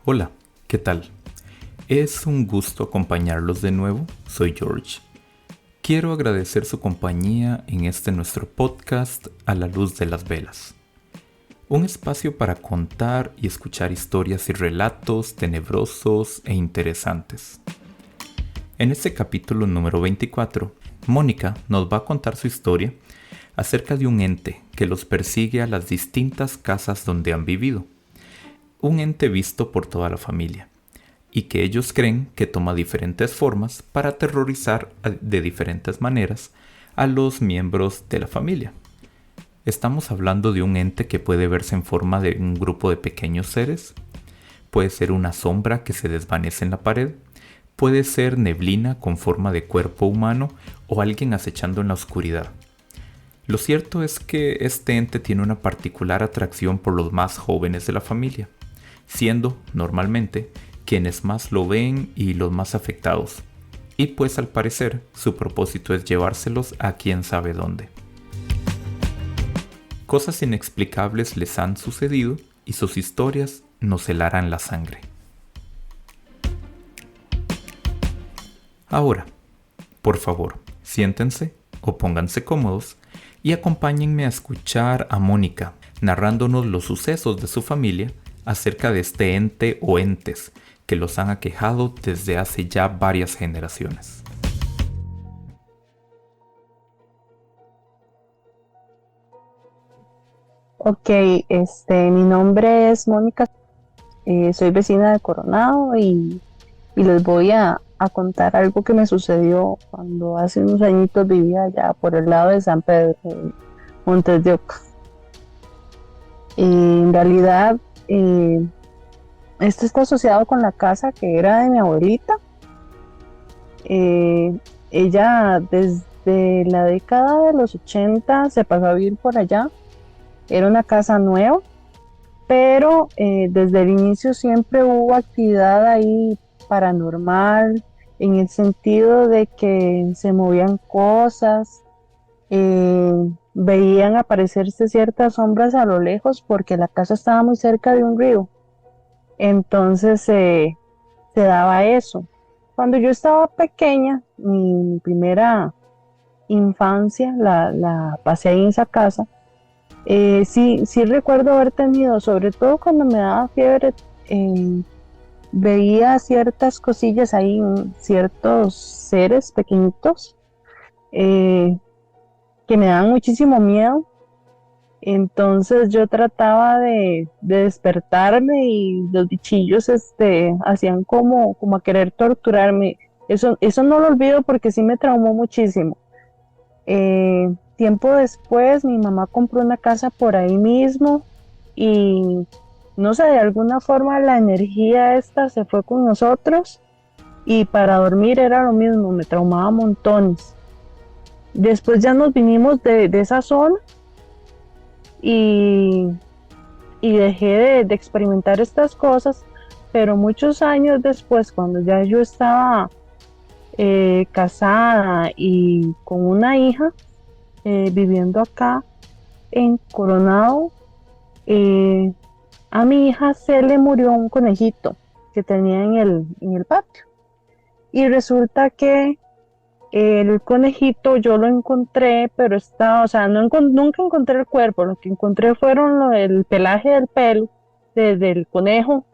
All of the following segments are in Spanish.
Hola, ¿qué tal? Es un gusto acompañarlos de nuevo, soy George. Quiero agradecer su compañía en este nuestro podcast A la luz de las velas. Un espacio para contar y escuchar historias y relatos tenebrosos e interesantes. En este capítulo número 24, Mónica nos va a contar su historia acerca de un ente que los persigue a las distintas casas donde han vivido. Un ente visto por toda la familia y que ellos creen que toma diferentes formas para aterrorizar de diferentes maneras a los miembros de la familia. Estamos hablando de un ente que puede verse en forma de un grupo de pequeños seres, puede ser una sombra que se desvanece en la pared, puede ser neblina con forma de cuerpo humano o alguien acechando en la oscuridad. Lo cierto es que este ente tiene una particular atracción por los más jóvenes de la familia, siendo, normalmente, quienes más lo ven y los más afectados. Y pues al parecer, su propósito es llevárselos a quién sabe dónde. Cosas inexplicables les han sucedido y sus historias nos helarán la sangre. Ahora, por favor, siéntense o pónganse cómodos y acompáñenme a escuchar a Mónica narrándonos los sucesos de su familia acerca de este ente o entes que los han aquejado desde hace ya varias generaciones. Ok, mi nombre es Mónica, soy vecina de Coronado y les voy a contar algo que me sucedió cuando hace unos añitos vivía allá por el lado de San Pedro, en Montes de Oca. En realidad, esto está asociado con la casa que era de mi abuelita. Eh, Ella desde la década de los 80 se pasó a vivir por allá. Era una casa nueva, pero desde el inicio siempre hubo actividad ahí paranormal, en el sentido de que se movían cosas, eh, veían aparecerse ciertas sombras a lo lejos porque la casa estaba muy cerca de un río. Entonces se daba eso. Cuando yo estaba pequeña, mi primera infancia la pasé ahí en esa casa. Sí recuerdo haber tenido, sobre todo cuando me daba fiebre, eh, veía ciertas cosillas ahí, ciertos seres pequeñitos eh, que me daban muchísimo miedo. Entonces yo trataba de despertarme y los bichillos hacían como a querer torturarme. Eso no lo olvido porque sí me traumó muchísimo. Tiempo después mi mamá compró una casa por ahí mismo y no sé, de alguna forma la energía esta se fue con nosotros y para dormir era lo mismo, me traumaba montones. Después ya nos vinimos de esa zona y, y dejé de experimentar estas cosas, pero muchos años después, cuando ya yo estaba casada y con una hija, viviendo acá en Coronado, eh, a mi hija se le murió un conejito que tenía en el patio. Y resulta que el conejito yo lo encontré, pero estaba, o sea, nunca encontré el cuerpo, lo que encontré fueron el pelaje del pelo del conejo.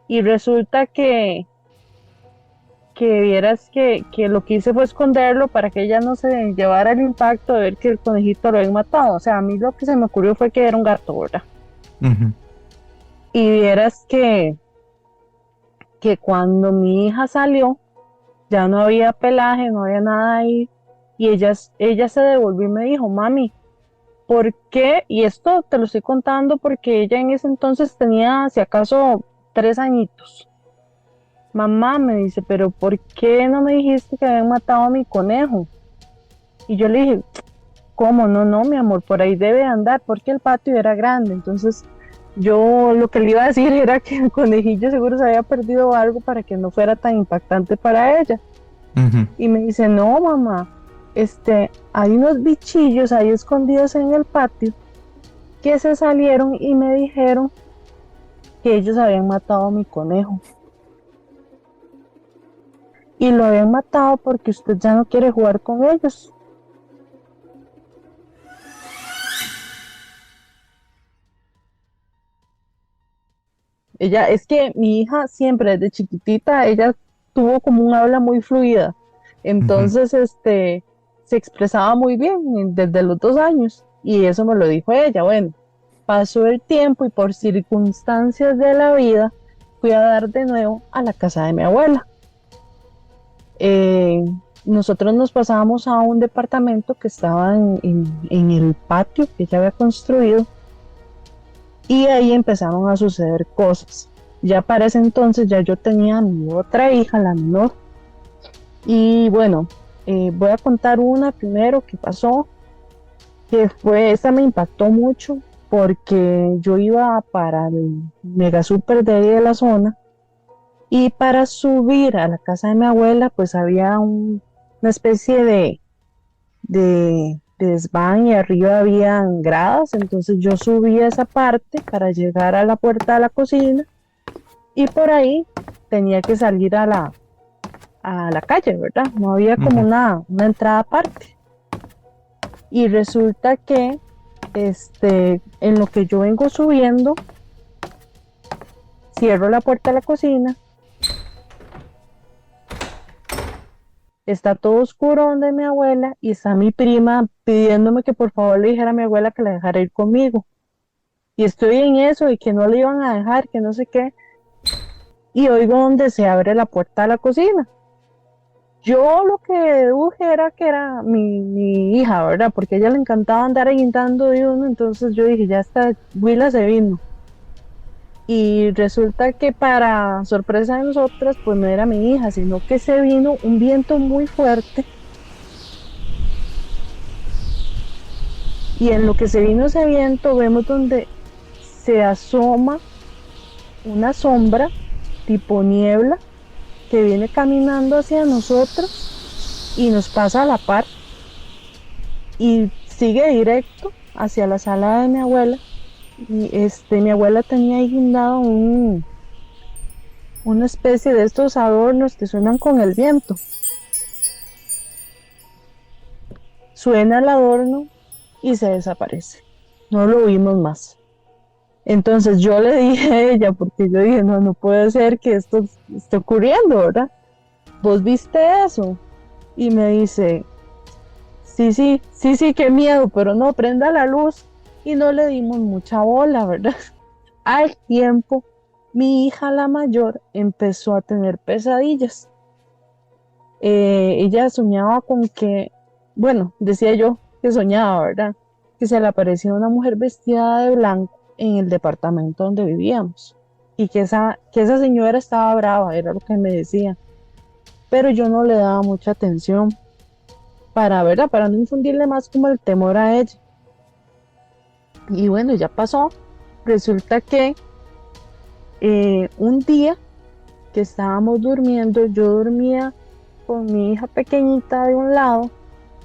Y resulta que vieras que lo que hice fue esconderlo para que ella no se llevara el impacto de ver que el conejito lo habían matado. O sea, a mí lo que se me ocurrió fue que era un gato, ¿verdad? Ujú. Y vieras que cuando mi hija salió, ya no había pelaje, no había nada ahí. Y ella se devolvió y me dijo, mami, ¿por qué? Y esto te lo estoy contando porque ella en ese entonces tenía, si acaso, 3 añitos. Mamá me dice, pero ¿por qué no me dijiste que habían matado a mi conejo? Y yo le dije, ¿cómo? No, no, mi amor, por ahí debe andar, porque el patio era grande. Entonces, yo lo que le iba a decir era que el conejillo seguro se había perdido algo para que no fuera tan impactante para ella. Ujú. Y me dice, no, mamá, hay unos bichillos ahí escondidos en el patio que se salieron y me dijeron que ellos habían matado a mi conejo. Y lo habían matado porque usted ya no quiere jugar con ellos. Es que mi hija siempre desde chiquitita, ella tuvo como un habla muy fluida. Ujú. Entonces, se expresaba muy bien desde los 2 años. Y eso me lo dijo ella. Bueno, pasó el tiempo y por circunstancias de la vida fui a dar de nuevo a la casa de mi abuela. Eh, Nosotros nos pasábamos a un departamento que estaba en el patio que ella había construido y ahí empezaron a suceder cosas. Ya para ese entonces ya yo tenía a mi otra hija, la menor, y bueno, voy a contar una primero que pasó, esta me impactó mucho porque yo iba para el mega super de ahí de la zona y para subir a la casa de mi abuela pues había una especie de desván y arriba habían gradas, entonces yo subí a esa parte para llegar a la puerta de la cocina y por ahí tenía que salir a la calle, ¿verdad? No había como Ujú. una entrada aparte. Y resulta que en lo que yo vengo subiendo, cierro la puerta de la cocina, está todo oscuro donde mi abuela y está mi prima pidiéndome que por favor le dijera a mi abuela que la dejara ir conmigo. Y estoy en eso y que no le iban a dejar, que no sé qué. Y oigo donde se abre la puerta de la cocina. Yo lo que deduje era que era mi hija, ¿verdad? Porque a ella le encantaba andar guindando de uno, entonces yo dije, ya está, Willa se vino. Y resulta que para sorpresa de nosotras, pues no era mi hija, sino que se vino un viento muy fuerte y en lo que se vino ese viento vemos donde se asoma una sombra tipo niebla que viene caminando hacia nosotros y nos pasa a la par y sigue directo hacia la sala de mi abuela. Y mi abuela tenía ahí guindado una especie de estos adornos que suenan con el viento. Suena el adorno y se desaparece. No lo vimos más. Entonces yo le dije a ella, porque yo dije, no, no puede ser que esto esté ocurriendo, ¿verdad? ¿Vos viste eso? Y me dice, sí, sí, sí, sí, qué miedo, pero no, prenda la luz. Y no le dimos mucha bola, ¿verdad? Al tiempo, mi hija la mayor empezó a tener pesadillas. Ella soñaba con que, bueno, decía yo que soñaba, ¿verdad? Que se le aparecía una mujer vestida de blanco en el departamento donde vivíamos y que esa señora estaba brava, era lo que me decía, pero yo no le daba mucha atención para, ¿verdad? Para no infundirle más como el temor a ella. Y bueno, ya pasó. Resulta que un día que estábamos durmiendo, yo dormía con mi hija pequeñita de un lado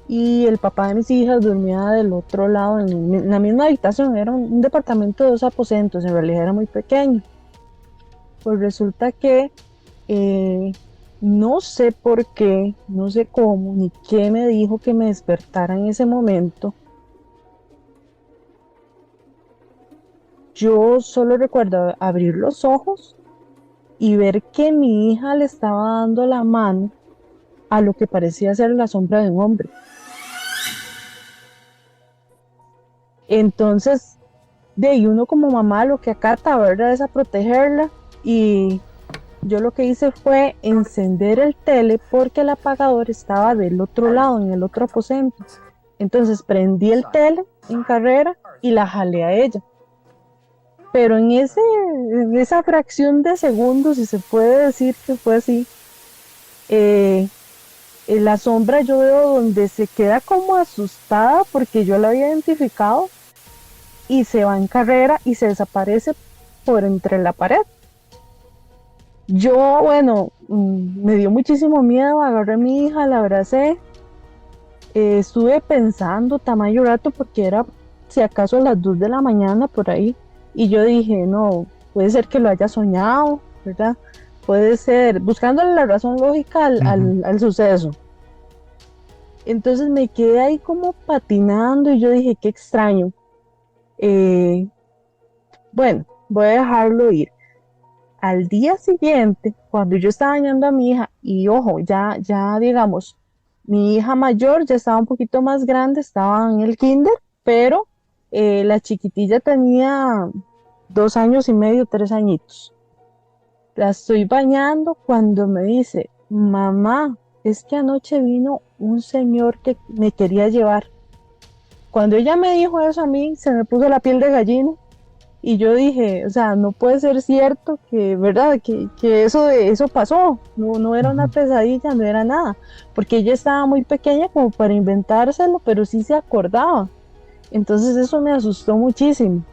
y el papá de mis hijas dormía del otro lado en la misma habitación. Era un departamento de 2 aposentos, en realidad era muy pequeño. Pues resulta que eh, no sé por qué, no sé cómo, ni qué me dijo que me despertara en ese momento. Yo solo recuerdo abrir los ojos y ver que mi hija le estaba dando la mano a lo que parecía ser la sombra de un hombre. Entonces, de ahí uno como mamá lo que acata, ¿verdad? Es a protegerla y yo lo que hice fue encender el tele porque el apagador estaba del otro lado, en el otro aposento. Entonces prendí el tele en carrera y la jalé a ella. Pero en esa fracción de segundos, si se puede decir que fue así, eh, en la sombra yo veo donde se queda como asustada porque yo la había identificado y se va en carrera y se desaparece por entre la pared. Yo, bueno, me dio muchísimo miedo, agarré a mi hija, la abracé, estuve pensando tamaño rato porque era si acaso a las 2 de la mañana por ahí y yo dije, no, puede ser que lo haya soñado, ¿verdad? Puede ser, buscándole la razón lógica Ujú. al suceso. Entonces me quedé ahí como patinando y yo dije, qué extraño. Eh, bueno, voy a dejarlo ir. Al día siguiente, cuando yo estaba bañando a mi hija, y ojo, ya digamos, mi hija mayor ya estaba un poquito más grande, estaba en el kinder, pero la chiquitilla tenía 2 años y medio, 3 añitos. La estoy bañando cuando me dice, mamá, es que anoche vino un señor que me quería llevar. Cuando ella me dijo eso a mí, se me puso la piel de gallina y yo dije, o sea, no puede ser cierto que, ¿verdad? Que eso pasó, no era una Ujú. pesadilla, no era nada, porque ella estaba muy pequeña como para inventárselo, pero sí se acordaba. Entonces eso me asustó muchísimo.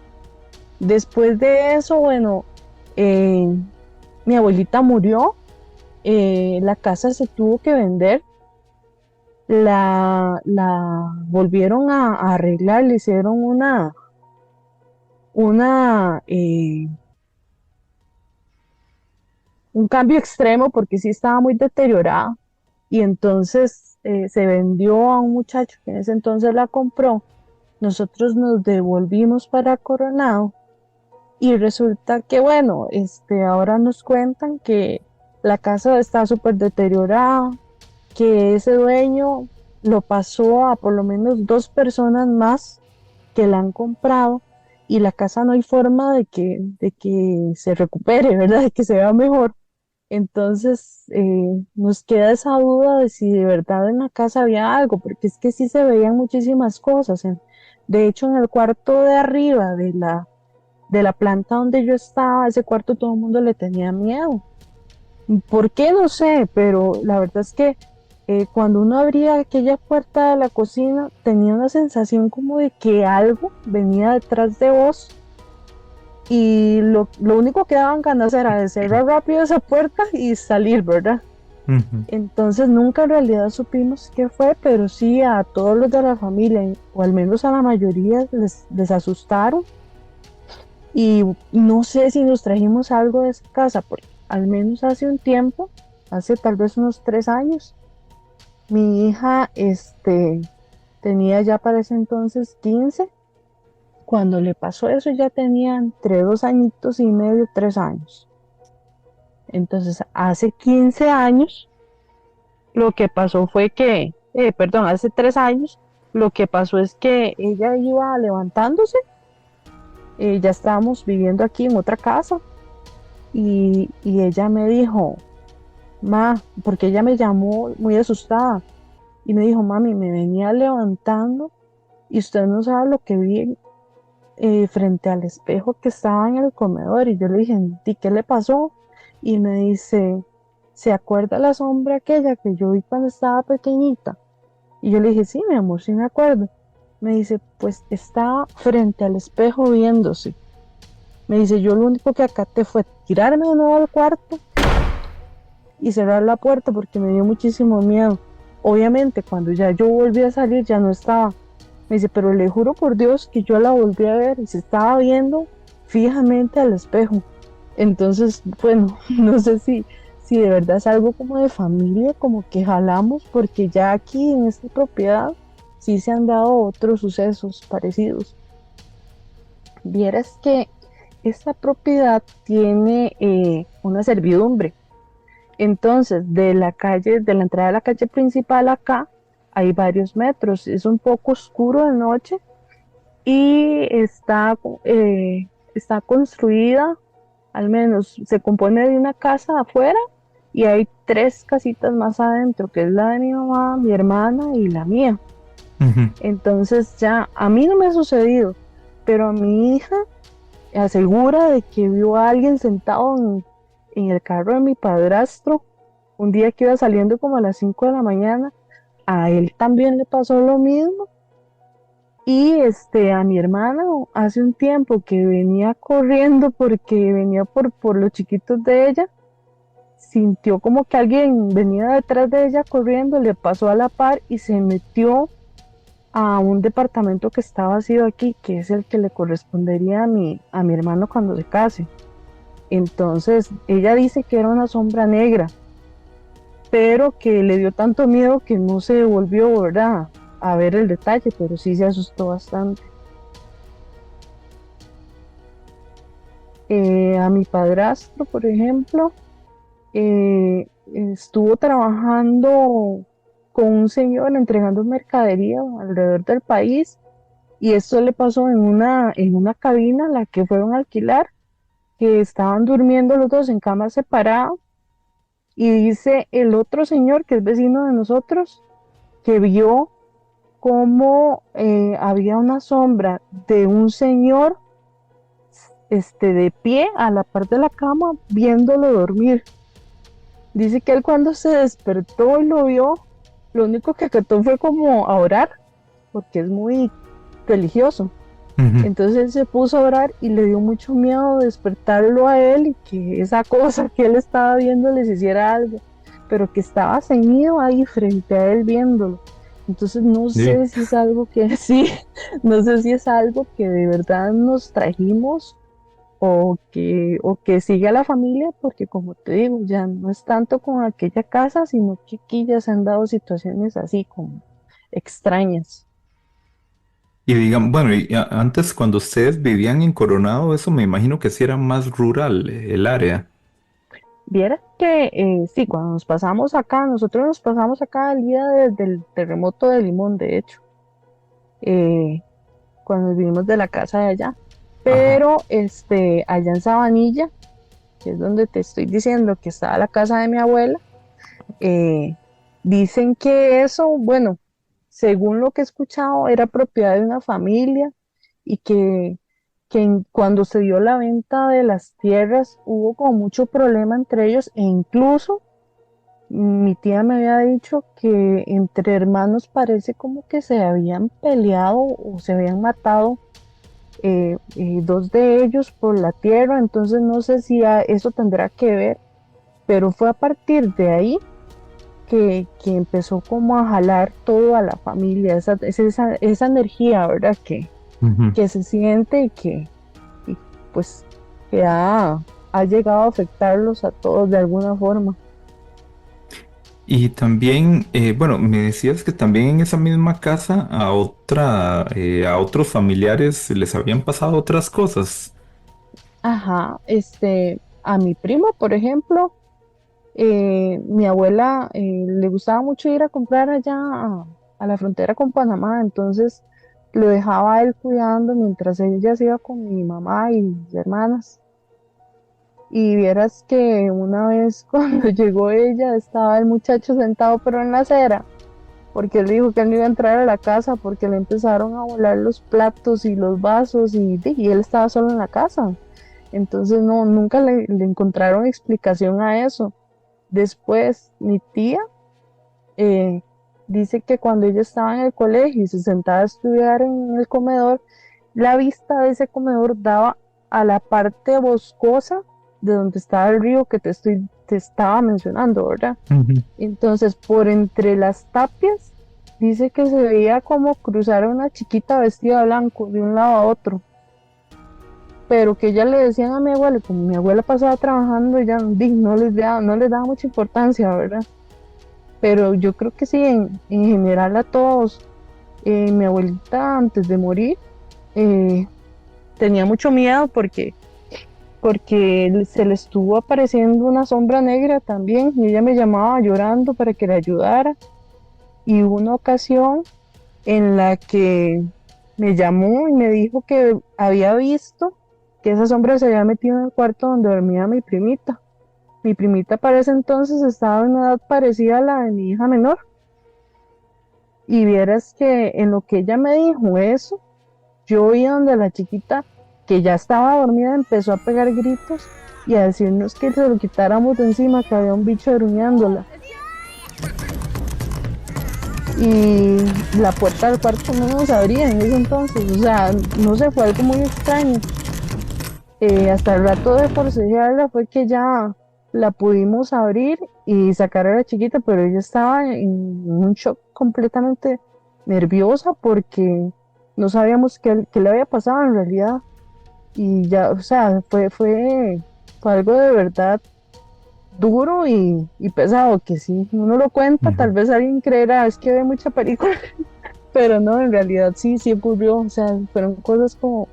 Después de eso, bueno, eh, mi abuelita murió, la casa se tuvo que vender, la volvieron a arreglar, le hicieron una, un cambio extremo porque sí estaba muy deteriorada y entonces se vendió a un muchacho que en ese entonces la compró. Nosotros nos devolvimos para Coronado y resulta que, bueno, ahora nos cuentan que la casa está súper deteriorada, que ese dueño lo pasó a por lo menos 2 personas más que la han comprado y la casa no hay forma de que se recupere, ¿verdad? De que se vea mejor. Entonces nos queda esa duda de si de verdad en la casa había algo, porque es que sí se veían muchísimas cosas. De hecho, en el cuarto de arriba de la planta donde yo estaba, ese cuarto todo el mundo le tenía miedo. ¿Por qué? No sé, pero la verdad es que cuando uno abría aquella puerta de la cocina, tenía una sensación como de que algo venía detrás de vos y lo único que daban ganas era de cerrar rápido esa puerta y salir, ¿verdad? Ujú. Entonces nunca en realidad supimos qué fue, pero sí a todos los de la familia, o al menos a la mayoría, les asustaron. Y no sé si nos trajimos algo de esa casa, porque al menos hace un tiempo, hace tal vez unos 3 años, mi hija tenía ya para ese entonces 15. Cuando le pasó eso ya tenía entre 2 añitos y medio, 3 años. Entonces, hace 15 años, lo que pasó fue que, perdón, hace 3 años, lo que pasó es que ella iba levantándose, ya estábamos viviendo aquí en otra casa y ella me dijo, porque ella me llamó muy asustada y me dijo, mami, me venía levantando y usted no sabe lo que vi frente al espejo que estaba en el comedor. Y yo le dije, ¿y qué le pasó? Y me dice, ¿se acuerda la sombra aquella que yo vi cuando estaba pequeñita? Y yo le dije, sí, mi amor, sí me acuerdo. Me dice, pues estaba frente al espejo viéndose. Me dice, yo lo único que acaté fue tirarme de nuevo al cuarto y cerrar la puerta porque me dio muchísimo miedo. Obviamente, cuando ya yo volví a salir, ya no estaba. Me dice, pero le juro por Dios que yo la volví a ver y se estaba viendo fijamente al espejo. Entonces, bueno, no sé si de verdad es algo como de familia, como que jalamos, porque ya aquí en esta propiedad sí se han dado otros sucesos parecidos. Vieras que esta propiedad tiene una servidumbre. Entonces, de la entrada de la calle principal acá, hay varios metros. Es un poco oscuro de noche y está construida, al menos se compone de una casa afuera y hay 3 casitas más adentro, que es la de mi mamá, mi hermana y la mía. Ujú. Entonces ya a mí no me ha sucedido, pero a mi hija asegura de que vio a alguien sentado en el carro de mi padrastro un día que iba saliendo como a las 5 de la mañana. A él también le pasó lo mismo. Y a mi hermana hace un tiempo que venía corriendo porque venía por los chiquitos de ella, sintió como que alguien venía detrás de ella corriendo, le pasó a la par y se metió a un departamento que está vacío aquí, que es el que le correspondería a mi hermano cuando se case. Entonces ella dice que era una sombra negra, pero que le dio tanto miedo que no se volvió, ¿verdad?, a ver el detalle, pero sí se asustó bastante. A mi padrastro, por ejemplo, estuvo trabajando con un señor entregando mercadería alrededor del país, y esto le pasó en una cabina a la que fueron a alquilar, que estaban durmiendo los dos en camas separadas, y dice el otro señor, que es vecino de nosotros, que vio cómo había una sombra de un señor de pie a la par de la cama viéndolo dormir. Dice que él cuando se despertó y lo vio, lo único que acató fue como a orar, porque es muy religioso. Ujú. Entonces él se puso a orar y le dio mucho miedo despertarlo a él y que esa cosa que él estaba viendo les hiciera algo, pero que estaba ceñido ahí frente a él viéndolo. Entonces no Sí. sé si es algo que sí, no sé si es algo que de verdad nos trajimos o que sigue a la familia, porque como te digo, ya no es tanto con aquella casa, sino que aquí ya se han dado situaciones así como extrañas. Y digan, bueno, antes cuando ustedes vivían en Coronado, eso me imagino que sí era más rural el área. Vieras que sí, cuando nos pasamos acá, nosotros nos pasamos acá el día del terremoto de Limón, de hecho, eh, cuando vinimos de la casa de allá. Ajá. Pero allá en Sabanilla, que es donde te estoy diciendo que estaba la casa de mi abuela, eh, dicen que eso, bueno, según lo que he escuchado, era propiedad de una familia y cuando se dio la venta de las tierras hubo como mucho problema entre ellos, e incluso mi tía me había dicho que entre hermanos parece como que se habían peleado o se habían matado, dos de ellos por la tierra. Entonces no sé si eso tendrá que ver, pero fue a partir de ahí que empezó como a jalar todo a la familia, esa energía, ¿verdad? Ujú. Que se siente y pues que ha llegado a afectarlos a todos de alguna forma. Y también, bueno, me decías que también en esa misma casa a otros familiares les habían pasado otras cosas. Ajá, a mi primo, por ejemplo, mi abuela le gustaba mucho ir a comprar allá a la frontera con Panamá, entonces lo dejaba a él cuidando mientras ella se iba con mi mamá y mis hermanas. Y vieras que una vez cuando llegó ella, estaba el muchacho sentado pero en la acera, porque él dijo que él no iba a entrar a la casa porque le empezaron a volar los platos y los vasos y él estaba solo en la casa. Entonces no, nunca le encontraron explicación a eso. Después, mi tía eh, dice que cuando ella estaba en el colegio y se sentaba a estudiar en el comedor, la vista de ese comedor daba a la parte boscosa de donde estaba el río que te estaba mencionando, ¿verdad? Ujú. Entonces, por entre las tapias, dice que se veía como cruzar a una chiquita vestida de blanco de un lado a otro, pero que ella le decían a mi abuela, y como mi abuela pasaba trabajando, ella no les daba mucha importancia, ¿verdad? Pero yo creo que sí, en general a todos, mi abuelita antes de morir eh, tenía mucho miedo porque se le estuvo apareciendo una sombra negra también y ella me llamaba llorando para que le ayudara. Y hubo una ocasión en la que me llamó y me dijo que había visto que esa sombra se había metido en el cuarto donde dormía mi primita. Mi primita para ese entonces estaba en una edad parecida a la de mi hija menor. Y vieras que en lo que ella me dijo eso, yo vi donde la chiquita, que ya estaba dormida, empezó a pegar gritos y a decirnos que se lo quitáramos de encima, que había un bicho aruñándola. Y la puerta del cuarto no nos abría en ese entonces, o sea, no sé, fue algo muy extraño. Hasta el rato de forcejearla fue que ya la pudimos abrir y sacar a la chiquita, pero ella estaba en un shock completamente nerviosa porque no sabíamos qué le había pasado en realidad. Y ya, o sea, fue fue algo de verdad duro y pesado, que si uno lo cuenta, Ujú. tal vez alguien creerá, es que ve mucha película, pero no, en realidad sí, sí ocurrió, o sea, fueron cosas como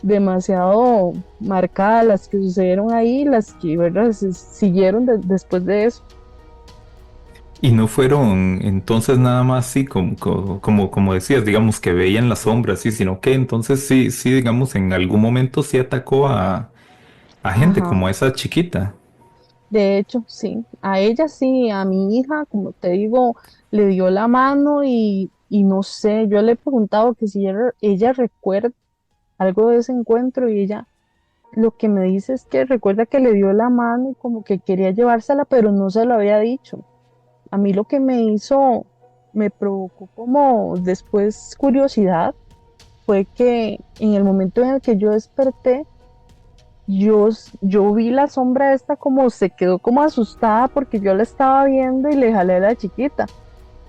demasiado marcadas las que sucedieron ahí, las que, ¿verdad?, siguieron después de eso. Y no fueron entonces nada más así como decías, digamos que veían las sombras, sí, sino que entonces sí, sí, digamos, en algún momento sí atacó a gente Ajá, como esa chiquita. de hecho, sí, a ella sí, a mi hija, como te digo, le dio la mano y no sé, yo le he preguntado que si ella recuerda algo de ese encuentro y ella lo que me dice es que recuerda que le dio la mano y como que quería llevársela, pero no se lo había dicho. A mí lo que me provocó como después curiosidad fue que en el momento en el que yo desperté, yo vi la sombra esta como se quedó como asustada porque yo la estaba viendo y le jalé a la chiquita.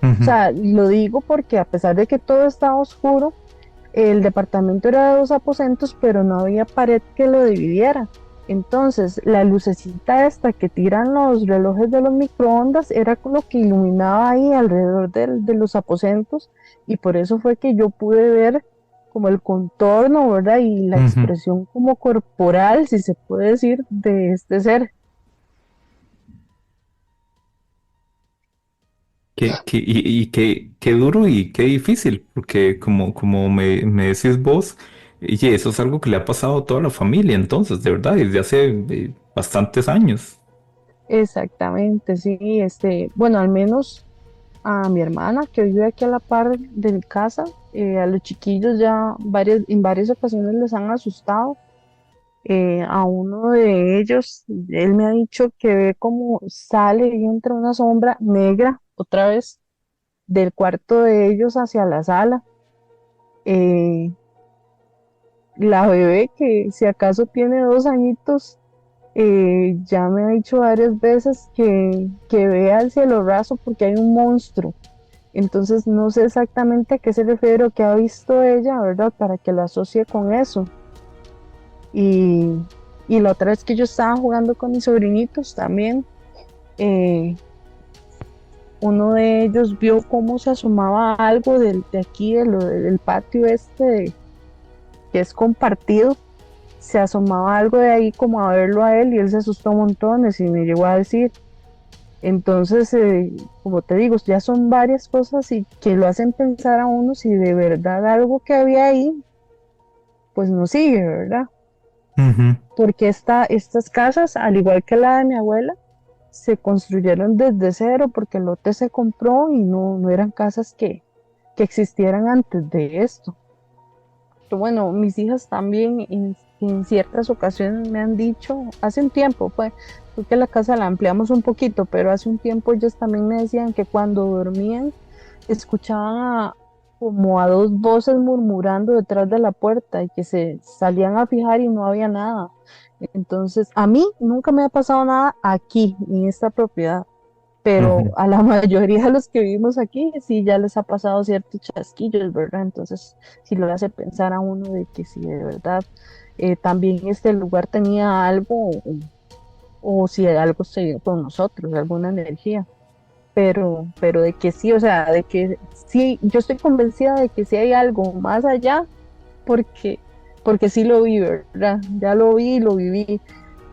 O Ujú. sea, lo digo porque a pesar de que todo estaba oscuro, el departamento era de dos aposentos, pero no había pared que lo dividiera. Entonces, la lucecita esta que tiran los relojes de los microondas era lo que iluminaba ahí alrededor de los aposentos y por eso fue que yo pude ver como el contorno, ¿verdad? Y la Ujú. expresión como corporal, si se puede decir, de este ser. Qué duro y qué difícil, porque como me decís vos, oye, eso es algo que le ha pasado a toda la familia, entonces, de verdad, desde hace bastantes años. Exactamente, sí, bueno, al menos a mi hermana que vive aquí a la par de mi casa, a los chiquillos ya en varias ocasiones les han asustado. A uno de ellos, él me ha dicho que ve como sale y entra una sombra negra otra vez del cuarto de ellos hacia la sala. Eh, la bebé, que si acaso tiene 2 añitos, ya me ha dicho varias veces que ve al cielo raso porque hay un monstruo. Entonces no sé exactamente a qué se refiere o qué ha visto ella, ¿verdad? Para que lo asocie con eso. Y, y la otra vez que yo estaba jugando con mis sobrinitos también, eh, uno de ellos vio cómo se asomaba algo de aquí, del patio que es compartido. Se asomaba algo de ahí como a verlo a él y él se asustó montones y me llegó a decir. Entonces, como te digo, ya son varias cosas y que lo hacen pensar a uno si de verdad algo que había ahí, pues no sigue, ¿verdad? Ujú. Porque estas casas, al igual que la de mi abuela, se construyeron desde cero porque el lote se compró y no eran casas que existieran antes de esto. Pero bueno, mis hijas también en ciertas ocasiones me han dicho, hace un tiempo, pues, porque la casa la ampliamos un poquito, pero hace un tiempo ellas también me decían que cuando dormían escuchaban como a dos voces murmurando detrás de la puerta y que se salían a fijar y no había nada. Entonces, a mí nunca me ha pasado nada aquí, en esta propiedad, pero Ujú. a la mayoría de los que vivimos aquí sí ya les ha pasado ciertos chasquillos, ¿verdad? Entonces, sí lo hace pensar a uno de que si de verdad también este lugar tenía algo o si algo se dio con nosotros, alguna energía. Pero de que sí, o sea, de que sí, yo estoy convencida de que sí hay algo más allá, porque, porque sí lo vi, ¿verdad? Ya lo vi, lo viví.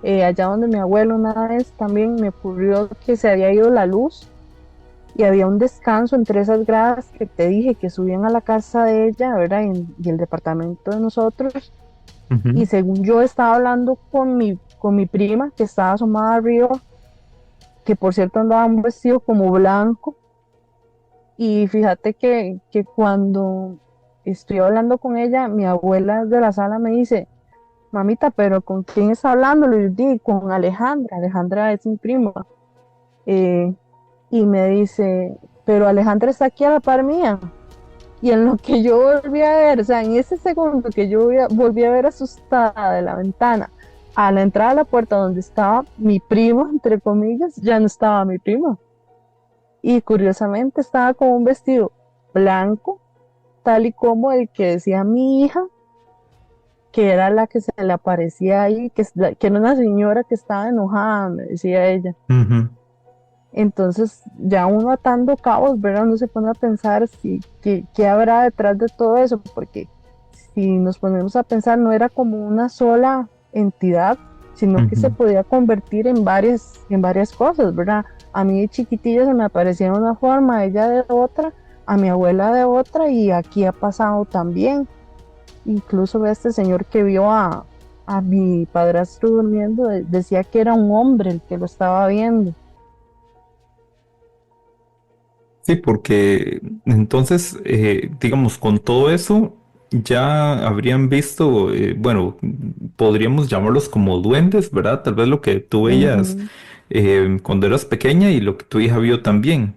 Allá donde mi abuelo una vez también me ocurrió que se había ido la luz y había un descanso entre esas gradas que te dije que subían a la casa de ella, ¿verdad? Y el departamento de nosotros. Y Ujú. según yo estaba hablando con mi prima que estaba asomada arriba, que por cierto andaba un vestido como blanco. Y fíjate que cuando estoy hablando con ella, mi abuela de la sala me dice, mamita, pero ¿con quién está hablando? Le digo, con Alejandra. Alejandra es mi prima. Eh, y me dice, pero Alejandra está aquí a la par mía. Y en lo que yo volví a ver, o sea, en ese segundo que yo volví a ver asustada de la ventana a la entrada de la puerta donde estaba mi primo, entre comillas, ya no estaba mi primo. Y curiosamente estaba con un vestido blanco, tal y como el que decía mi hija, que era la que se le aparecía ahí, que era una señora que estaba enojada, me decía ella. Ujú. Entonces, ya uno atando cabos, ¿verdad? Uno se pone a pensar qué habrá detrás de todo eso, porque si nos ponemos a pensar, no era como una sola entidad, sino que se Ujú. podía convertir en varias cosas, ¿verdad? A mí de chiquitilla se me aparecía de una forma, ella de otra, a mi abuela de otra, y aquí ha pasado también. Incluso ve este señor que vio a mi padrastro durmiendo, decía que era un hombre el que lo estaba viendo. Sí, porque entonces, digamos, con todo eso, ya habrían visto, bueno, podríamos llamarlos como duendes, ¿verdad? Tal vez lo que tú veías Ujú, cuando eras pequeña y lo que tu hija vio también.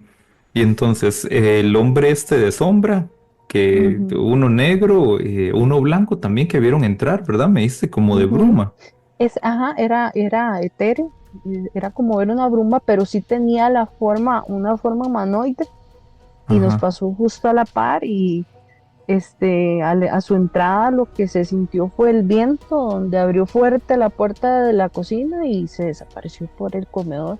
Y entonces, el hombre este de sombra, que ujú, uno negro, uno blanco también que vieron entrar, ¿verdad? Me dice como de ujú. bruma. Ajá, era etéreo, era como ver una bruma, pero sí tenía una forma humanoide y nos Ajá. pasó justo a la par y a su entrada lo que se sintió fue el viento donde abrió fuerte la puerta de la cocina y se desapareció por el comedor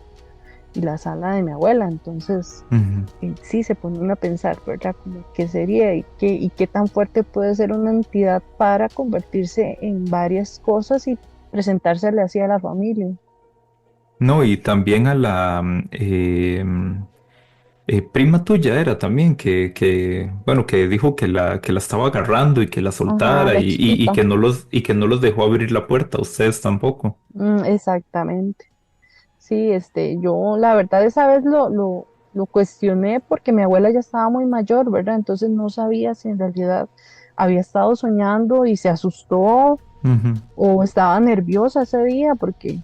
y la sala de mi abuela. Entonces, Ujú. sí se pone uno a pensar, ¿verdad? Como qué sería y qué tan fuerte puede ser una entidad para convertirse en varias cosas y presentársele así a la familia. No, y también a la prima tuya era también bueno, que dijo que la estaba agarrando y que la Ajá, soltara la y chiquita. que no los dejó abrir la puerta, ustedes tampoco. Exactamente. Sí, yo la verdad esa vez lo cuestioné porque mi abuela ya estaba muy mayor, ¿verdad? Entonces no sabía si en realidad había estado soñando y se asustó Ujú. o estaba nerviosa ese día porque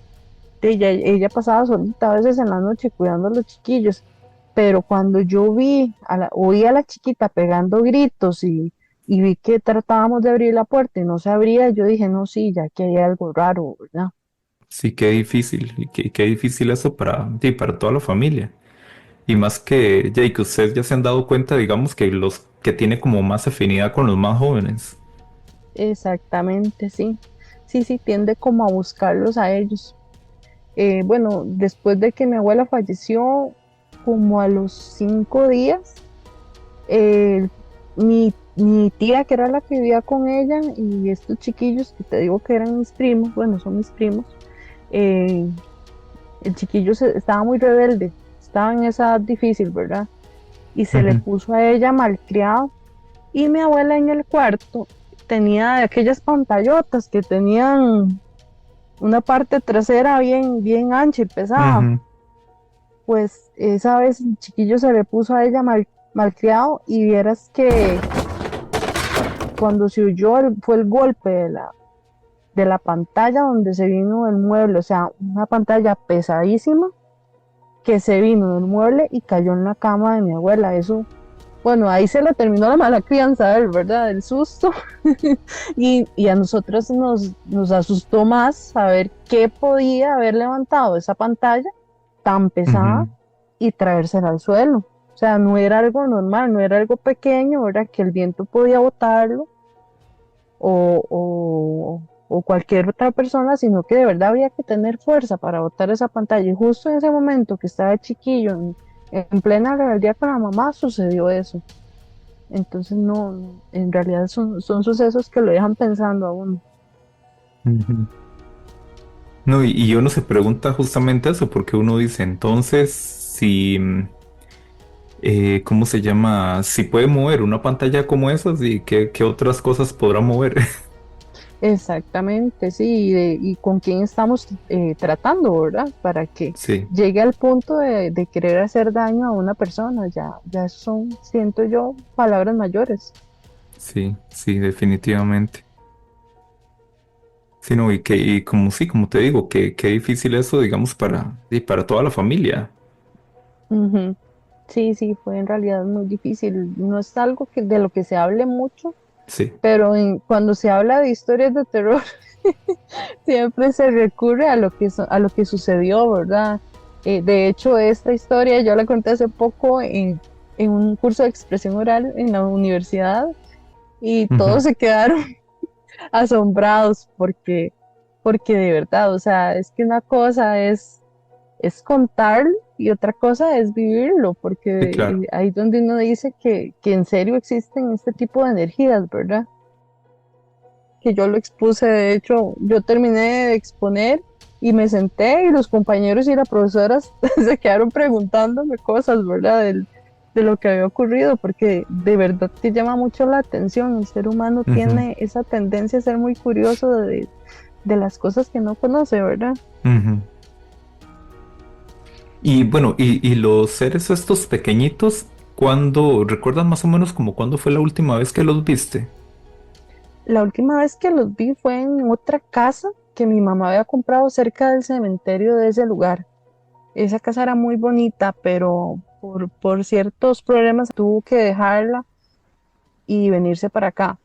ella pasaba solita a veces en la noche cuidando a los chiquillos. Pero cuando yo oí a la chiquita pegando gritos y vi que tratábamos de abrir la puerta y no se abría, yo dije, no, sí, ya que hay algo raro, ¿verdad? Sí, qué difícil, y qué difícil eso para, sí, para toda la familia. Y más que, ya, y que ustedes ya se han dado cuenta, digamos, que los que tiene como más afinidad con los más jóvenes. Exactamente, sí. Sí, sí, tiende como a buscarlos a ellos. Bueno, después de que mi abuela falleció, como a los 5 días, eh, mi tía, que era la que vivía con ella, y estos chiquillos que te digo que eran mis primos, bueno, son mis primos, eh, el chiquillo estaba muy rebelde, estaba en esa edad difícil, ¿verdad? Y se le Ujú. puso a ella malcriado. Y mi abuela en el cuarto tenía aquellas pantallotas que tenían una parte trasera bien ancha y pesada. Ujú. Pues esa vez el chiquillo se le puso a ella malcriado y vieras que cuando se oyó fue el golpe de la pantalla donde se vino el mueble, o sea, una pantalla pesadísima que se vino del mueble y cayó en la cama de mi abuela. Eso, bueno, ahí se le terminó la mala crianza, ¿verdad? El susto. Y a nosotros nos asustó más saber qué podía haber levantado esa pantalla tan pesada Ujú. y traérsela al suelo. O sea, no era algo normal, no era algo pequeño, ¿verdad? Que el viento podía botarlo o cualquier otra persona, sino que de verdad había que tener fuerza para botar esa pantalla. Y justo en ese momento que estaba chiquillo, en plena rebeldía con la mamá, sucedió eso. Entonces, en realidad son sucesos que lo dejan pensando a uno. Ujú. No, y uno se pregunta justamente eso, porque uno dice, entonces, si, ¿cómo se llama? Si puede mover una pantalla como esas, ¿y qué otras cosas podrá mover? Exactamente, sí, y con quién estamos tratando, ¿verdad? Para que Sí, llegue al punto de querer hacer daño a una persona, ya son, siento yo, palabras mayores. sí, sí, definitivamente. Sí, no, y como sí, como te digo, qué difícil eso, digamos, y para toda la familia. Ujú. Sí, sí, fue en realidad muy difícil. No es algo de lo que se hable mucho, Sí. pero cuando se habla de historias de terror, siempre se recurre a a lo que sucedió, ¿verdad? De hecho, esta historia yo la conté hace poco en un curso de expresión oral en la universidad y todos Ujú. se quedaron asombrados porque de verdad, o sea, es que una cosa es contarlo y otra cosa es vivirlo, Sí, claro. porque ahí donde uno dice que en serio existen este tipo de energías, ¿verdad? Que yo lo expuse, de hecho, yo terminé de exponer y me senté y los compañeros y las profesoras se quedaron preguntándome cosas, ¿verdad? De lo que había ocurrido, porque de verdad que llama mucho la atención. El ser humano Ujú, tiene esa tendencia a ser muy curioso de las cosas que no conoce, ¿verdad? ujú. Y bueno, y los seres estos pequeñitos, ¿cuándo, recuerdas más o menos como cuándo fue la última vez que los viste? La última vez que los vi fue en otra casa que mi mamá había comprado cerca del cementerio de ese lugar. Esa casa era muy bonita, pero por ciertos problemas tuvo que dejarla y venirse para acá.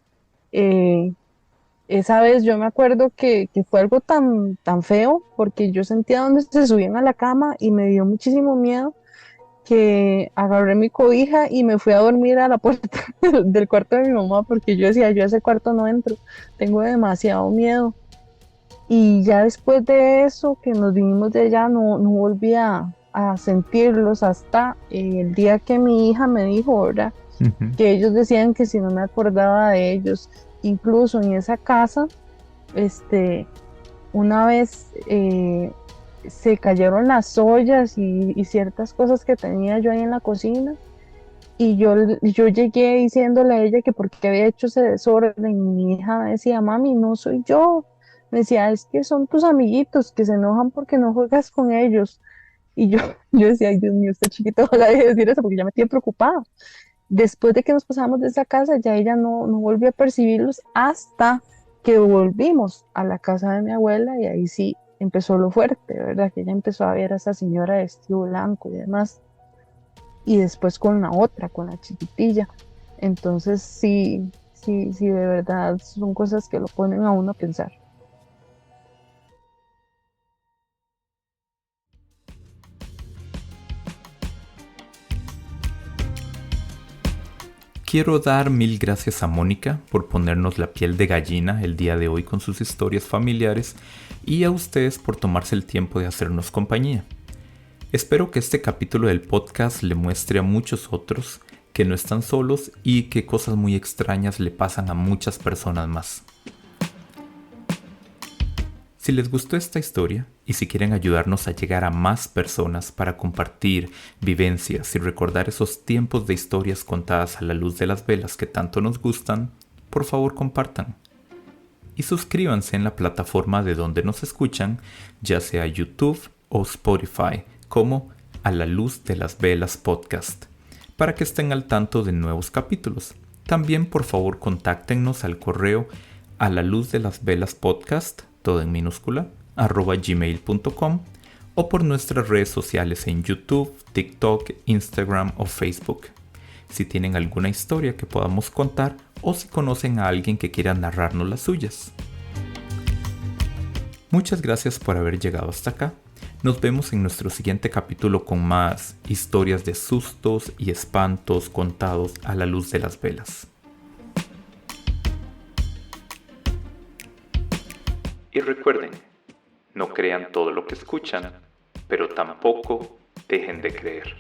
Eh, esa vez yo me acuerdo que fue algo tan feo porque yo sentía donde se subían a la cama y me dio muchísimo miedo que agarré mi cobija y me fui a dormir a la puerta del cuarto de mi mamá porque yo decía, yo a ese cuarto no entro, tengo demasiado miedo. Y ya después de eso, que nos vinimos de allá, no volví a sentirlos hasta el día que mi hija me dijo, ¿verdad? Ujú. Que ellos decían que si no me acordaba de ellos, incluso en esa casa, este, una vez se cayeron las ollas y ciertas cosas que tenía yo ahí en la cocina. Y yo llegué diciéndole a ella que por qué había hecho ese desorden. Y mi hija me decía, mami, no soy yo. Me decía, es que son tus amiguitos que se enojan porque no juegas con ellos. Y yo, yo decía, ay, Dios mío, este chiquito, ojalá deje de decir eso porque ya me tiene preocupada. Después de que nos pasamos de esa casa, ya ella no volvió a percibirlos hasta que volvimos a la casa de mi abuela y ahí sí empezó lo fuerte, ¿verdad? Que ella empezó a ver a esa señora de vestido blanco y demás. Y después con la otra, con la chiquitilla. Entonces sí, sí, sí, de verdad son cosas que lo ponen a uno a pensar. Quiero dar mil gracias a Mónica por ponernos la piel de gallina el día de hoy con sus historias familiares y a ustedes por tomarse el tiempo de hacernos compañía. Espero que este capítulo del podcast le muestre a muchos otros que no están solos y que cosas muy extrañas le pasan a muchas personas más. Si les gustó esta historia y si quieren ayudarnos a llegar a más personas para compartir vivencias y recordar esos tiempos de historias contadas a la luz de las velas que tanto nos gustan, por favor compartan. Y suscríbanse en la plataforma de donde nos escuchan, ya sea YouTube o Spotify, como A la Luz de las Velas Podcast, para que estén al tanto de nuevos capítulos. También por favor contáctenos al correo a la luz de las velas podcast, todo en minúscula, @gmail.com o por nuestras redes sociales en YouTube, TikTok, Instagram o Facebook. Si tienen alguna historia que podamos contar o si conocen a alguien que quiera narrarnos las suyas. Muchas gracias por haber llegado hasta acá. Nos vemos en nuestro siguiente capítulo con más historias de sustos y espantos contados a la luz de las velas. Y recuerden, no crean todo lo que escuchan, pero tampoco dejen de creer.